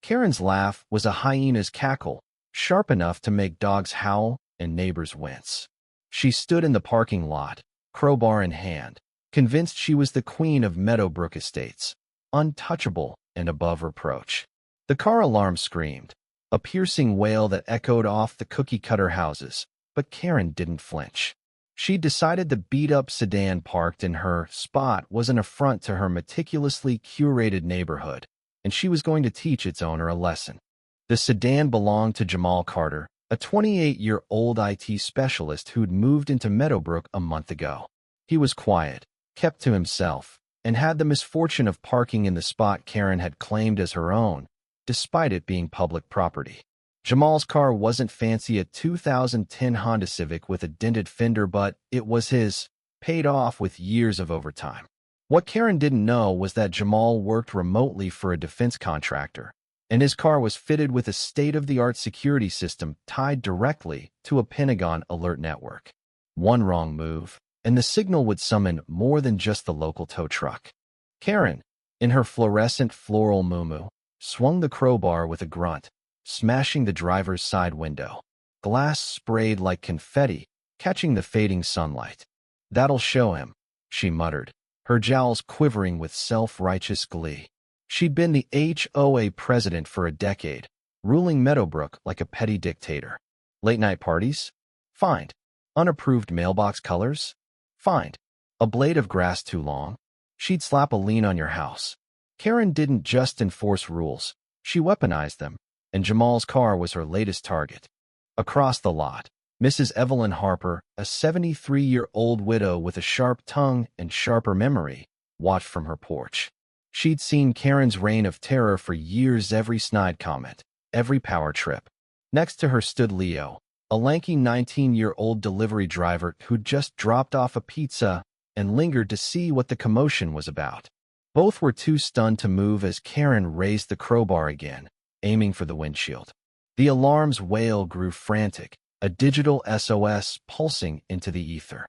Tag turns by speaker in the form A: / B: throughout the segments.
A: Karen's laugh was a hyena's cackle, sharp enough to make dogs howl and neighbors wince. She stood in the parking lot, crowbar in hand, convinced she was the queen of Meadowbrook Estates, untouchable and above reproach. The car alarm screamed, a piercing wail that echoed off the cookie-cutter houses, but Karen didn't flinch. She'd decided the beat-up sedan parked in her spot was an affront to her meticulously curated neighborhood, and she was going to teach its owner a lesson. The sedan belonged to Jamal Carter, a 28-year-old IT specialist who'd moved into Meadowbrook a month ago. He was quiet, kept to himself, and had the misfortune of parking in the spot Karen had claimed as her own, despite it being public property. Jamal's car wasn't fancy, a 2010 Honda Civic with a dented fender, but it was his, paid off with years of overtime. What Karen didn't know was that Jamal worked remotely for a defense contractor, and his car was fitted with a state-of-the-art security system tied directly to a Pentagon alert network. One wrong move, and the signal would summon more than just the local tow truck. Karen, in her fluorescent floral muumuu, swung the crowbar with a grunt, smashing the driver's side window. Glass sprayed like confetti, catching the fading sunlight. "That'll show him," she muttered, her jowls quivering with self-righteous glee. She'd been the HOA president for a decade, ruling Meadowbrook like a petty dictator. Late-night parties? Fined. Unapproved mailbox colors? Fined. A blade of grass too long? She'd slap a lien on your house. Karen didn't just enforce rules, she weaponized them, and Jamal's car was her latest target. Across the lot, Mrs. Evelyn Harper, a 73-year-old widow with a sharp tongue and sharper memory, watched from her porch. She'd seen Karen's reign of terror for years, every snide comment, every power trip. Next to her stood Leo, a lanky 19-year-old delivery driver who'd just dropped off a pizza and lingered to see what the commotion was about. Both were too stunned to move as Karen raised the crowbar again, aiming for the windshield. The alarm's wail grew frantic, a digital SOS pulsing into the ether.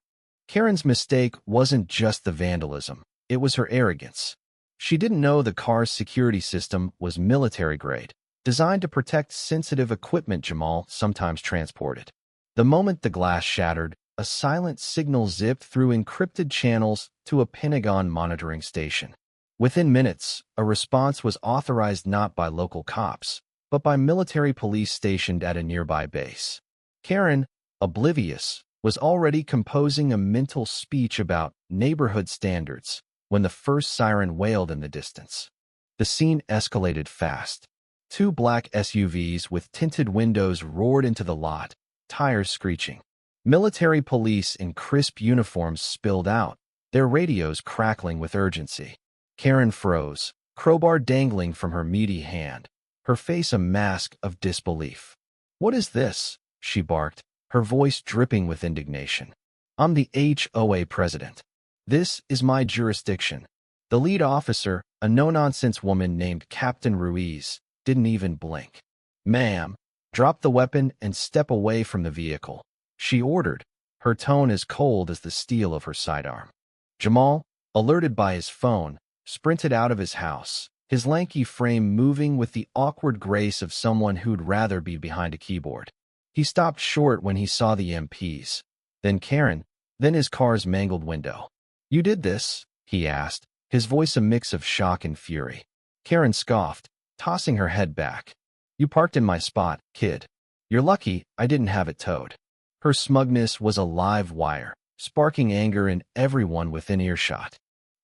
A: Karen's mistake wasn't just the vandalism, it was her arrogance. She didn't know the car's security system was military-grade, designed to protect sensitive equipment Jamal sometimes transported. The moment the glass shattered, a silent signal zipped through encrypted channels to a Pentagon monitoring station. Within minutes, a response was authorized not by local cops, but by military police stationed at a nearby base. Karen, oblivious, was already composing a mental speech about neighborhood standards when the first siren wailed in the distance. The scene escalated fast. Two black SUVs with tinted windows roared into the lot, tires screeching. Military police in crisp uniforms spilled out, their radios crackling with urgency. Karen froze, crowbar dangling from her meaty hand, her face a mask of disbelief. "What is this?" she barked, her voice dripping with indignation. "I'm the HOA president. This is my jurisdiction." The lead officer, a no-nonsense woman named Captain Ruiz, didn't even blink. "Ma'am, drop the weapon and step away from the vehicle," she ordered, her tone as cold as the steel of her sidearm. Jamal, alerted by his phone, sprinted out of his house, his lanky frame moving with the awkward grace of someone who'd rather be behind a keyboard. He stopped short when he saw the MPs, then Karen, then his car's mangled window. "You did this?" he asked, his voice a mix of shock and fury. Karen scoffed, tossing her head back. "You parked in my spot, kid. You're lucky I didn't have it towed." Her smugness was a live wire, sparking anger in everyone within earshot.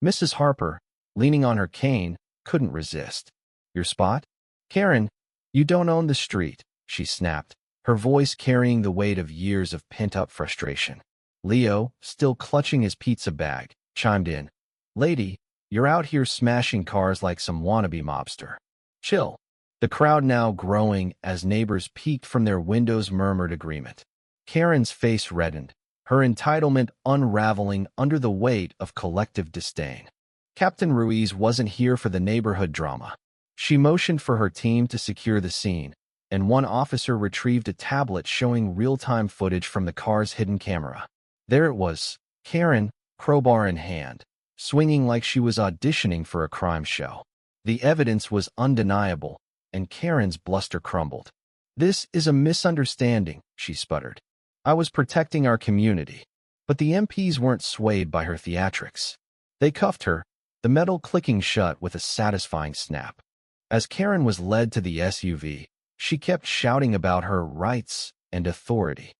A: Mrs. Harper, leaning on her cane, couldn't resist. "Your spot? Karen, you don't own the street," she snapped, her voice carrying the weight of years of pent-up frustration. Leo, still clutching his pizza bag, chimed in. "Lady, you're out here smashing cars like some wannabe mobster. Chill." The crowd, now growing as neighbors peeked from their windows, murmured agreement. Karen's face reddened, her entitlement unraveling under the weight of collective disdain. Captain Ruiz wasn't here for the neighborhood drama. She motioned for her team to secure the scene, and one officer retrieved a tablet showing real-time footage from the car's hidden camera. There it was, Karen, crowbar in hand, swinging like she was auditioning for a crime show. The evidence was undeniable, and Karen's bluster crumbled. "This is a misunderstanding," she sputtered. "I was protecting our community." But the MPs weren't swayed by her theatrics. They cuffed her, the metal clicking shut with a satisfying snap. As Karen was led to the SUV, she kept shouting about her rights and authority.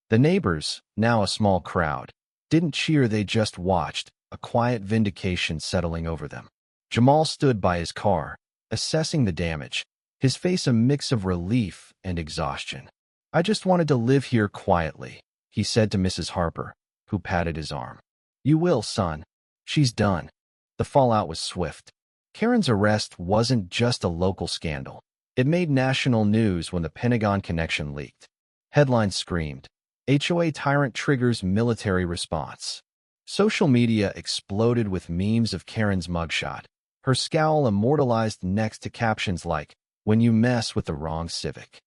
A: The neighbors, now a small crowd, didn't cheer, they just watched, a quiet vindication settling over them. Jamal stood by his car, assessing the damage, his face a mix of relief and exhaustion. "I just wanted to live here quietly," he said to Mrs. Harper, who patted his arm. "You will, son. She's done." The fallout was swift. Karen's arrest wasn't just a local scandal. It made national news when the Pentagon connection leaked. Headlines screamed, "HOA tyrant triggers military response." Social media exploded with memes of Karen's mugshot, her scowl immortalized next to captions like, "When you mess with the wrong civic."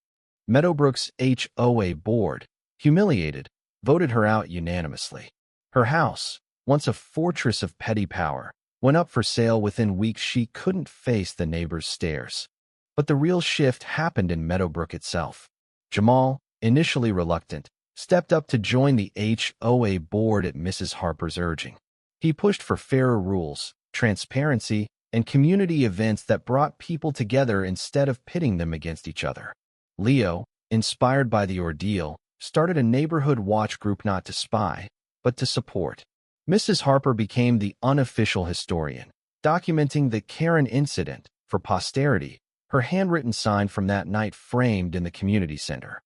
A: Meadowbrook's HOA board, humiliated, voted her out unanimously. Her house, once a fortress of petty power, went up for sale within weeks. She couldn't face the neighbors' stares. But the real shift happened in Meadowbrook itself. Jamal, initially reluctant, stepped up to join the HOA board at Mrs. Harper's urging. He pushed for fairer rules, transparency, and community events that brought people together instead of pitting them against each other. Leo, inspired by the ordeal, started a neighborhood watch group not to spy, but to support. Mrs. Harper became the unofficial historian, documenting the Karen incident for posterity, her handwritten sign from that night framed in the community center.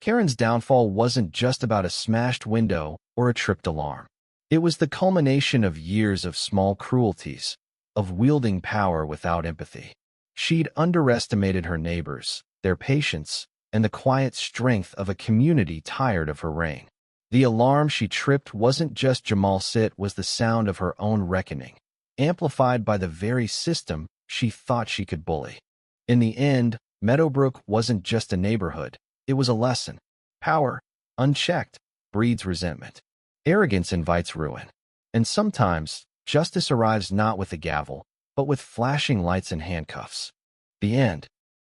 A: Karen's downfall wasn't just about a smashed window or a tripped alarm. It was the culmination of years of small cruelties, of wielding power without empathy. She'd underestimated her neighbors, their patience, and the quiet strength of a community tired of her reign. The alarm she tripped wasn't just Jamal's, it was the sound of her own reckoning, amplified by the very system she thought she could bully. In the end, Meadowbrook wasn't just a neighborhood, it was a lesson. Power, unchecked, breeds resentment. Arrogance invites ruin. And sometimes, justice arrives not with a gavel, but with flashing lights and handcuffs. The end.